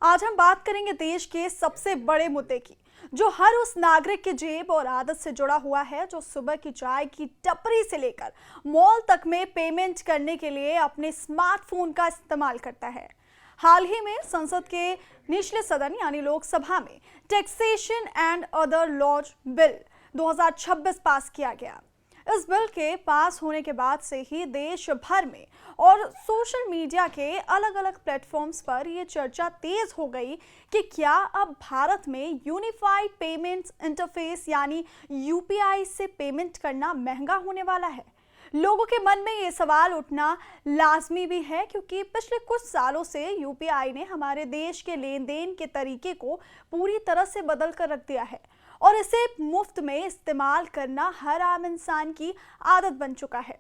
आज हम बात करेंगे देश के सबसे बड़े मुद्दे की, जो हर उस नागरिक के जेब और आदत से जुड़ा हुआ है जो सुबह की चाय की टपरी से लेकर मॉल तक में पेमेंट करने के लिए अपने स्मार्टफोन का इस्तेमाल करता है। हाल ही में संसद के निचले सदन यानी लोकसभा में taxation and other laws bill 2026 पास किया गया। इस बिल के पास होने के बाद से ही देश भर में और सोशल मीडिया के अलग अलग प्लेटफॉर्म्स पर यह चर्चा तेज हो गई कि क्या अब भारत में यूनिफाइड पेमेंट्स इंटरफेस यानी यूपीआई से पेमेंट करना महंगा होने वाला है। लोगों के मन में ये सवाल उठना लाजमी भी है, क्योंकि पिछले कुछ सालों से यूपीआई ने हमारे देश के लेन देन के तरीके को पूरी तरह से बदल कर रख दिया है और इसे मुफ्त में इस्तेमाल करना हर आम इंसान की आदत बन चुका है।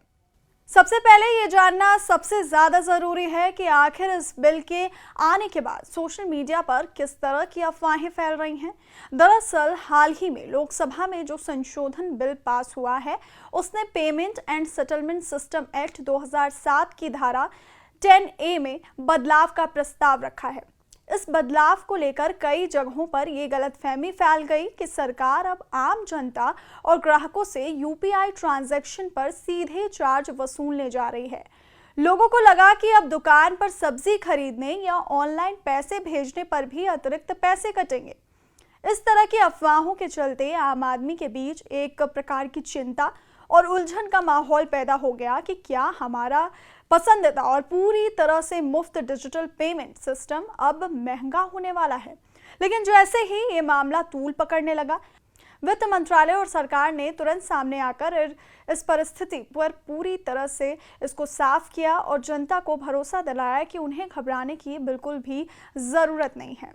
सबसे पहले ये जानना सबसे ज़्यादा ज़रूरी है कि आखिर इस बिल के आने के बाद सोशल मीडिया पर किस तरह की अफवाहें फैल रही हैं। दरअसल हाल ही में लोकसभा में जो संशोधन बिल पास हुआ है उसने payment and settlement system act 2007 की धारा 10A में बदलाव का प्रस्ताव रखा है। इस बदलाव को लेकर कई जगहों पर यह गलतफहमी फैल गई कि सरकार अब आम जनता और ग्राहकों से यूपीआई ट्रांजैक्शन पर सीधे चार्ज वसूलने जा रही है। लोगों को लगा कि अब दुकान पर सब्जी खरीदने या ऑनलाइन पैसे भेजने पर भी अतिरिक्त पैसे कटेंगे। इस तरह की अफवाहों के चलते आम आदमी के बीच एक प्रकार की चिंता और उलझन का माहौल पैदा हो गया कि क्या हमारा पसंदीदा और पूरी तरह से मुफ्त डिजिटल पेमेंट सिस्टम अब महंगा होने वाला है। लेकिन जैसे ही ये मामला तूल पकड़ने लगा, वित्त मंत्रालय और सरकार ने तुरंत सामने आकर इस परिस्थिति पर पूरी तरह से इसको साफ किया और जनता को भरोसा दिलाया कि उन्हें घबराने की बिल्कुल भी ज़रूरत नहीं है।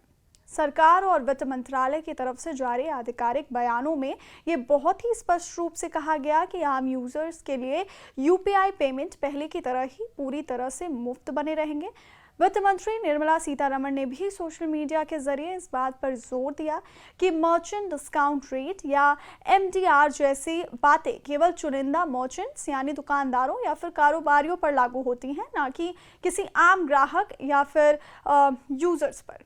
सरकार और वित्त मंत्रालय की तरफ से जारी आधिकारिक बयानों में ये बहुत ही स्पष्ट रूप से कहा गया कि आम यूजर्स के लिए यूपीआई पेमेंट पहले की तरह ही पूरी तरह से मुफ्त बने रहेंगे। वित्त मंत्री निर्मला सीतारमण ने भी सोशल मीडिया के जरिए इस बात पर जोर दिया कि मर्चेंट डिस्काउंट रेट या एमडीआर जैसी बातें केवल चुनिंदा मर्चेंट्स यानी दुकानदारों या फिर कारोबारियों पर लागू होती हैं, ना कि किसी आम ग्राहक या फिर यूजर्स पर।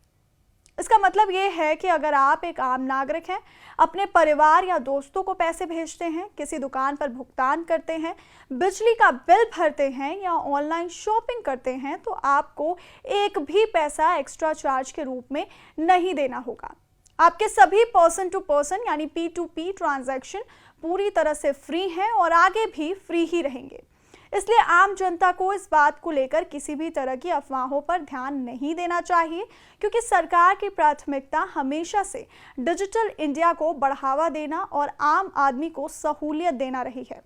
इसका मतलब ये है कि अगर आप एक आम नागरिक हैं, अपने परिवार या दोस्तों को पैसे भेजते हैं, किसी दुकान पर भुगतान करते हैं, बिजली का बिल भरते हैं या ऑनलाइन शॉपिंग करते हैं, तो आपको एक भी पैसा एक्स्ट्रा चार्ज के रूप में नहीं देना होगा। आपके सभी पर्सन टू पर्सन यानी P2P ट्रांजैक्शन पूरी तरह से फ्री हैं और आगे भी फ्री ही रहेंगे। इसलिए आम जनता को इस बात को लेकर किसी भी तरह की अफवाहों पर ध्यान नहीं देना चाहिए, क्योंकि सरकार की प्राथमिकता हमेशा से डिजिटल इंडिया को बढ़ावा देना और आम आदमी को सहूलियत देना रही है।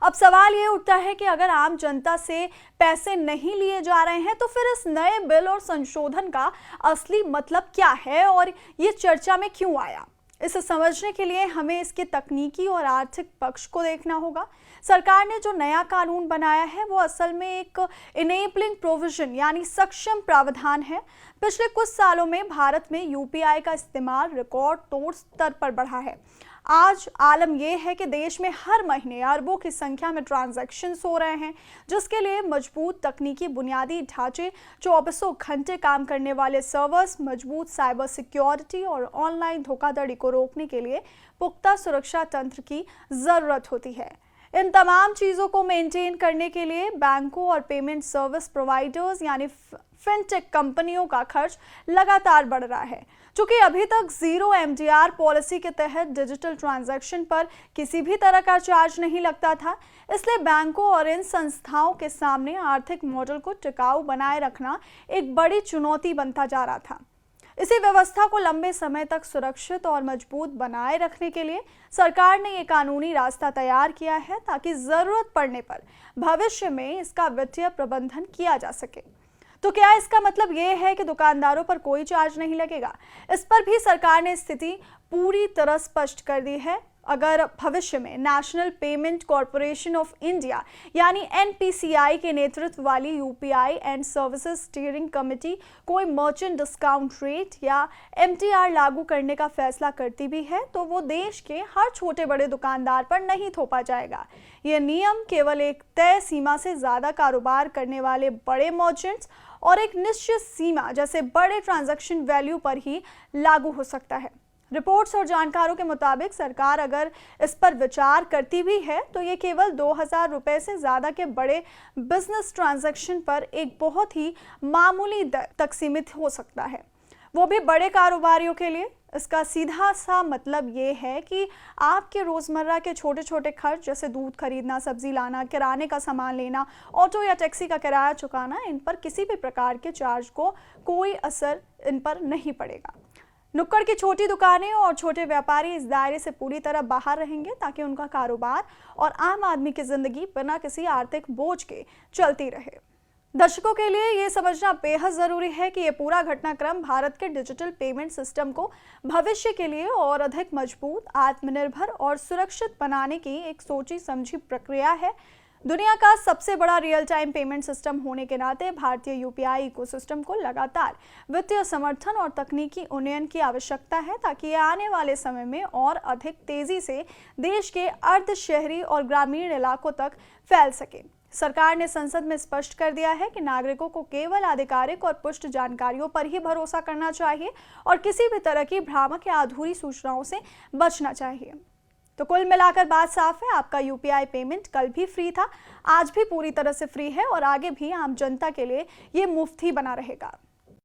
अब सवाल ये उठता है कि अगर आम जनता से पैसे नहीं लिए जा रहे हैं तो फिर इस नए बिल और संशोधन का असली मतलब क्या है और ये चर्चा में क्यों आया। इसे समझने के लिए हमें इसके तकनीकी और आर्थिक पक्ष को देखना होगा। सरकार ने जो नया कानून बनाया है वो असल में एक इनेबलिंग प्रोविजन यानी सक्षम प्रावधान है। पिछले कुछ सालों में भारत में यूपीआई का इस्तेमाल रिकॉर्ड तोड़ स्तर पर बढ़ा है। आज आलम यह है कि देश में हर महीने अरबों की संख्या में ट्रांजैक्शंस हो रहे हैं, जिसके लिए मजबूत तकनीकी बुनियादी ढांचे, 24 घंटे काम करने वाले सर्वर्स, मजबूत साइबर सिक्योरिटी और ऑनलाइन धोखाधड़ी को रोकने के लिए पुख्ता सुरक्षा तंत्र की ज़रूरत होती है। इन तमाम चीज़ों को मेंटेन करने के लिए बैंकों और पेमेंट सर्विस प्रोवाइडर्स यानी फिनटेक कंपनियों का खर्च लगातार बढ़ रहा है। चूंकि अभी तक जीरो एमडीआर पॉलिसी के तहत डिजिटल ट्रांजैक्शन पर किसी भी तरह का चार्ज नहीं लगता था, इसलिए बैंकों और इन संस्थाओं के सामने आर्थिक मॉडल को टिकाऊ बनाए रखना एक बड़ी चुनौती बनता जा रहा था। इसी व्यवस्था को लंबे समय तक सुरक्षित और मजबूत बनाए रखने के लिए सरकार ने ये कानूनी रास्ता तैयार किया है, ताकि जरूरत पड़ने पर भविष्य में इसका वित्तीय प्रबंधन किया जा सके। तो क्या इसका मतलब ये है कि दुकानदारों पर कोई चार्ज नहीं लगेगा? इस पर भी सरकार ने स्थिति पूरी तरह स्पष्ट कर दी है। अगर भविष्य में national payment corporation of India यानी एनपीसीआई के नेतृत्व वाली UPI and services steering committee कोई मर्चेंट डिस्काउंट रेट या एमटीआर लागू करने का फैसला करती भी है, तो वो देश के हर छोटे बड़े दुकानदार पर नहीं थोपा जाएगा। ये नियम केवल एक तय सीमा से ज़्यादा कारोबार करने वाले बड़े मर्चेंट्स और एक निश्चित सीमा जैसे बड़े ट्रांजैक्शन वैल्यू पर ही लागू हो सकता है। रिपोर्ट्स और जानकारों के मुताबिक सरकार अगर इस पर विचार करती भी है तो ये केवल 2000 रुपए से ज़्यादा के बड़े बिजनेस ट्रांजैक्शन पर एक बहुत ही मामूली दर तक सीमित हो सकता है, वो भी बड़े कारोबारियों के लिए। इसका सीधा सा मतलब ये है कि आपके रोज़मर्रा के छोटे छोटे खर्च जैसे दूध खरीदना, सब्जी लाना, किराने का सामान लेना, ऑटो या टैक्सी का किराया चुकाना, इन पर किसी भी प्रकार के चार्ज को कोई असर इन पर नहीं पड़ेगा। नुक्कड़ की छोटी दुकानें और छोटे व्यापारी इस दायरे से पूरी तरह बाहर रहेंगे ताकि उनका कारोबार और आम आदमी की जिंदगी बिना किसी आर्थिक बोझ के चलती रहे। दर्शकों के लिए ये समझना बेहद ज़रूरी है कि ये पूरा घटनाक्रम भारत के डिजिटल पेमेंट सिस्टम को भविष्य के लिए और अधिक मजबूत, आत्मनिर्भर और सुरक्षित बनाने की एक सोची समझी प्रक्रिया है। दुनिया का सबसे बड़ा रियल टाइम पेमेंट सिस्टम होने के नाते भारतीय यूपीआई इकोसिस्टम को लगातार वित्तीय समर्थन और तकनीकी उन्नयन की आवश्यकता है ताकि ये आने वाले समय में और अधिक तेजी से देश के अर्ध शहरी और ग्रामीण इलाकों तक फैल सके। सरकार ने संसद में स्पष्ट कर दिया है कि नागरिकों को केवल आधिकारिक और पुष्ट जानकारियों पर ही भरोसा करना चाहिए और किसी भी तरह की भ्रामक या अधूरी सूचनाओं से बचना चाहिए। तो कुल मिलाकर बात साफ है, आपका यूपीआई पेमेंट कल भी फ्री था, आज भी पूरी तरह से फ्री है और आगे भी आम जनता के लिए ये मुफ्त ही बना रहेगा।